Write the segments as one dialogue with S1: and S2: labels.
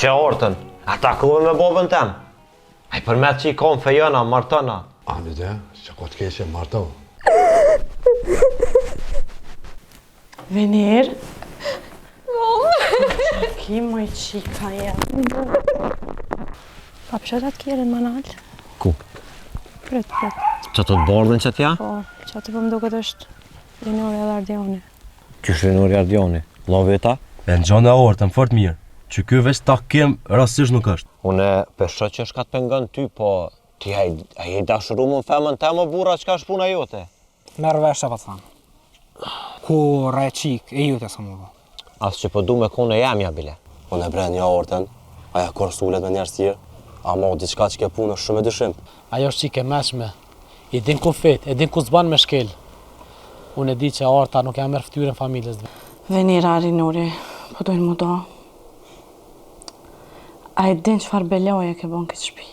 S1: që ortën, ata kuve me bobën tem. Ai përmet që i kom fejona, martona.
S2: Ani dhe, që ko të keqe marto.
S3: Venir. Ki moj qika jetë. Pa pëshat atë kjerën manal?
S1: Ku?
S3: Pret.
S1: Që të bordën që t'ja?
S3: Po, që atë për më duket është Rinori edhe Ardioni.
S1: Qysh Rinori Ardioni? Loveta?
S4: E në gjona ortën, fort mirë, që ky veç takim rastisht nuk është.
S1: Une pesho që shka të pengon ty, po ti a i dashuru më në femën te më burra që ka shpuna jote?
S5: Merë veshe pa të thamë. Ku re qik e jute së më bo.
S1: As që po du me kone jamja bile.
S6: Unë e bre një orten, aja korsullet me njerës tjerë, ama o diçka që ke punë është shumë e dyshim.
S7: Ajo është qike meshme, i din ku fit, i din ku zban me shkel. Unë e di që Arta nuk ja merr ftyrën familjes dhe.
S3: Venira Rinori, po dojnë mu do. A i din qëfar beloje ke bon këtë shpi?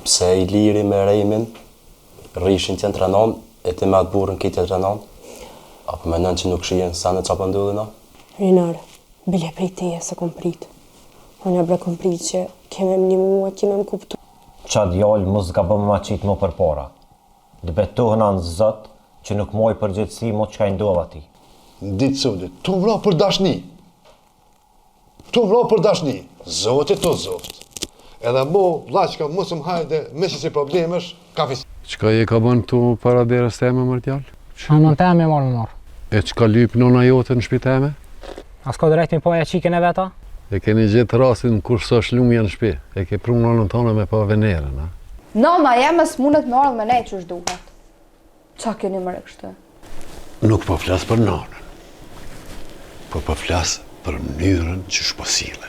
S6: Pse i liri me rejmin, rrishin tjenë të renon, e ti me atë burën këtë të renon, apo me nën që nuk shien sa në qapë ndudhina?
S8: Rinar, bile prej teje se kom prit. Unë e bre kom prit që keme më një mua, keme më kuptu.
S1: Qa djallë mos ga bëmë ma qitë më për para. Dhe betohëna në zët që nuk moj përgjithësi mo që ka i ndodh ati.
S2: Ditë sëvdi, tu vra për dashni. Tu vra për dashni. Zotit të zoft. Edhe mo, vlaqka, mësëm hajde, me që si problemesh, ka fisi. Qka je ka bënë tu para derës teme, Mërtjall?
S5: Anën teme morë më morë.
S2: E qka lyp nona jote në shpi teme?
S5: As ka drejt mi po e qiken e veta?
S2: E keni gjithë rastin kur sosh lumja në shpi. E ke prunë nonën tonë me pa venerën, a?
S9: Noma jemës mundet me ardhë me ne që është duhet. Qa keni mërë kështë?
S2: Nuk po flasë për nonën, po flasë për mënyrën që shposile.